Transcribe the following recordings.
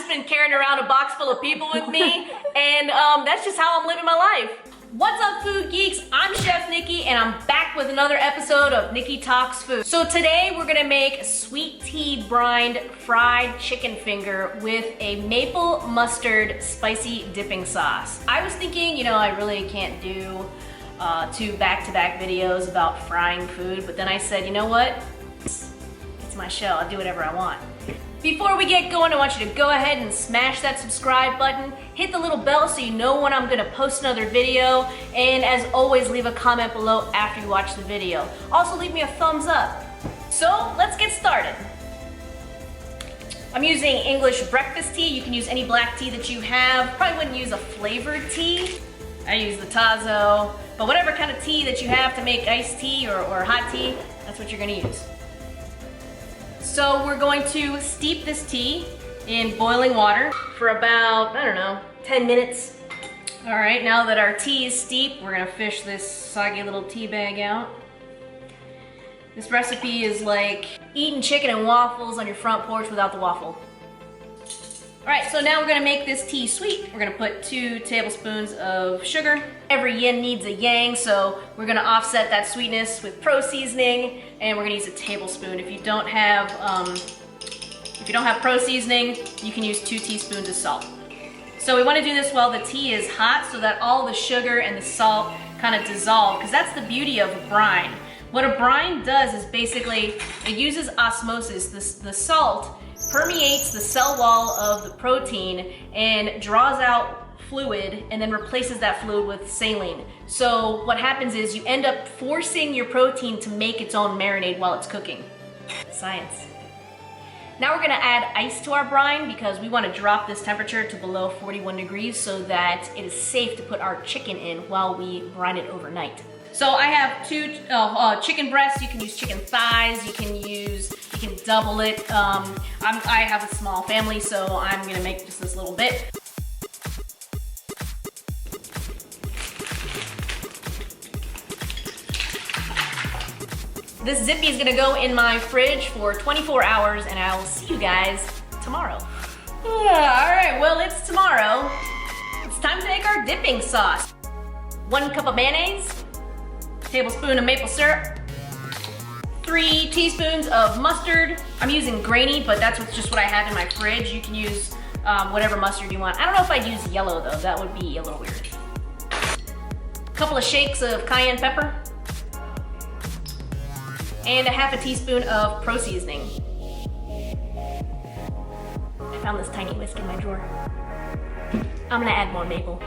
just been carrying around a box full of people with me, and that's just how I'm living my life. What's up, food geeks? I'm Chef Nikki, and I'm back with another episode of Nikki Talks Food. So today we're gonna make sweet tea brined fried chicken finger with a maple mustard spicy dipping sauce. I was thinking, you know, I really can't do two back-to-back videos about frying food, but then I said, you know what? It's my show, I'll do whatever I want. Before we get going, I want you to go ahead and smash that subscribe button, hit the little bell so you know when I'm gonna post another video, and as always, leave a comment below after you watch the video. Also, leave me a thumbs up. So, let's get started. I'm using English breakfast tea. You can use any black tea that you have. Probably wouldn't use a flavored tea. I use the Tazo, but whatever kind of tea that you have to make iced tea or hot tea, that's what you're gonna use. So we're going to steep this tea in boiling water for about, I don't know, 10 minutes. All right, now that our tea is steep, we're gonna fish this soggy little tea bag out. This recipe is like eating chicken and waffles on your front porch without the waffle. All right, so now we're gonna make this tea sweet. We're gonna put 2 tablespoons of sugar. Every yin needs a yang, so we're gonna offset that sweetness with pro seasoning, and we're gonna use a tablespoon. If you don't have pro seasoning, you can use 2 teaspoons of salt. So we wanna do this while the tea is hot so that all the sugar and the salt kind of dissolve, because that's the beauty of a brine. What a brine does is basically, it uses osmosis. The salt permeates the cell wall of the protein and draws out fluid and then replaces that fluid with saline. So what happens is you end up forcing your protein to make its own marinade while it's cooking. Science. Now we're gonna add ice to our brine because we wanna drop this temperature to below 41 degrees so that it is safe to put our chicken in while we brine it overnight. So I have 2 chicken breasts. You can use chicken thighs. You can double it. I have a small family, so I'm gonna make just this little bit. This zippy is gonna go in my fridge for 24 hours, and I will see you guys tomorrow. All right, well, it's tomorrow. It's time to make our dipping sauce. 1 cup of mayonnaise, tablespoon of maple syrup, 3 teaspoons of mustard. I'm using grainy, but that's just what I have in my fridge. You can use whatever mustard you want. I don't know if I'd use yellow though, that would be a little weird. A couple of shakes of cayenne pepper, and a half a teaspoon of pro seasoning. I found this tiny whisk in my drawer. I'm gonna add more maple.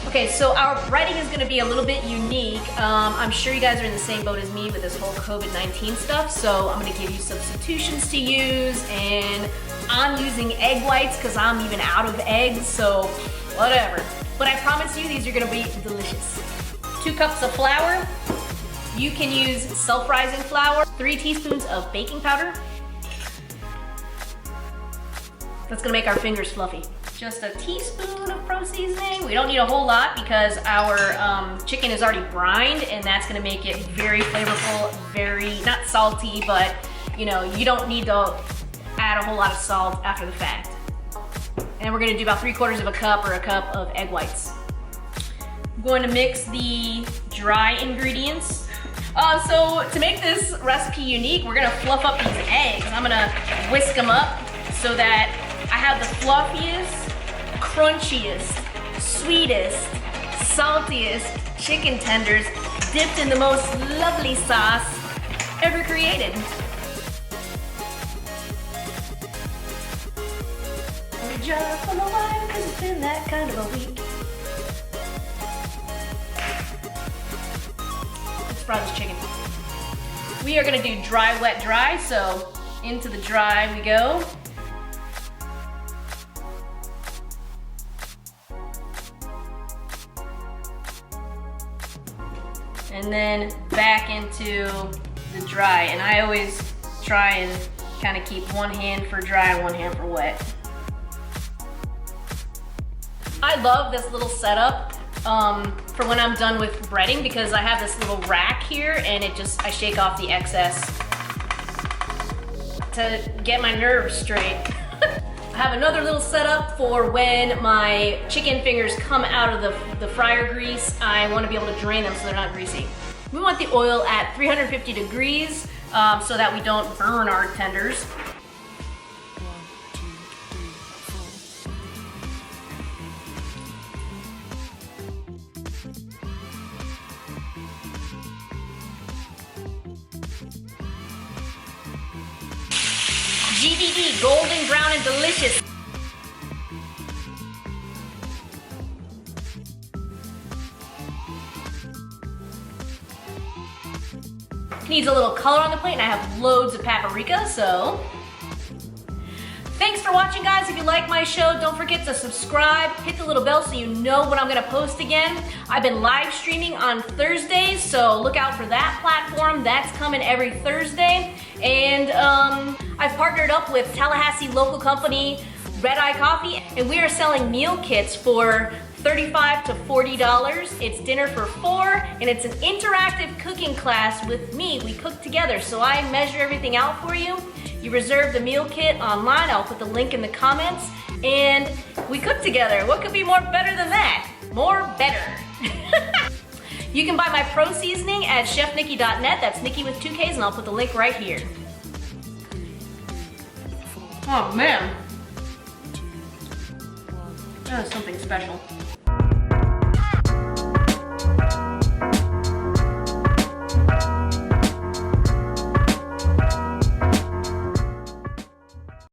Okay, so our breading is gonna be a little bit unique. I'm sure you guys are in the same boat as me with this whole COVID-19 stuff, so I'm gonna give you substitutions to use, and I'm using egg whites because I'm even out of eggs, so whatever. But I promise you, these are gonna be delicious. 2 cups of flour. You can use self-rising flour. 3 teaspoons of baking powder. That's gonna make our fingers fluffy. Just a teaspoon of pro seasoning. We don't need a whole lot because our chicken is already brined, and that's gonna make it very flavorful, very, not salty, but you know, you don't need to add a whole lot of salt after the fact. And we're gonna do about 3/4 of a cup or a cup of egg whites. I'm going to mix the dry ingredients. So to make this recipe unique, we're gonna fluff up these eggs. I'm gonna whisk them up so that I have the fluffiest, crunchiest, sweetest, saltiest chicken tenders dipped in the most lovely sauce ever created. I'm a jar full of wine because it's been that kind of a week. Let's fry this chicken. We are gonna do dry, wet, dry, so into the dry we go. And then back into the dry. And I always try and kind of keep one hand for dry and one hand for wet. I love this little setup for when I'm done with breading because I have this little rack here and I shake off the excess to get my nerves straight. I have another little setup for when my chicken fingers come out of the fryer grease. I want to be able to drain them so they're not greasy. We want the oil at 350 degrees so that we don't burn our tenders. GDD, golden brown and delicious. Needs a little color on the plate, and I have loads of paprika, so. Thanks for watching, guys. If you like my show, don't forget to subscribe, hit the little bell so you know when I'm gonna post again. I've been live streaming on Thursdays, so look out for that platform. That's coming every Thursday. And I've partnered up with Tallahassee local company Red Eye Coffee, and we are selling meal kits for $35 to $40. It's dinner for 4, and it's an interactive cooking class with me. We cook together, so I measure everything out for you. You reserve the meal kit online. I'll put the link in the comments, and we cook together. What could be more better than that? More better. You can buy my pro seasoning at chefnikki.net. That's Nikki with 2 Ks, and I'll put the link right here. Oh man, that is something special.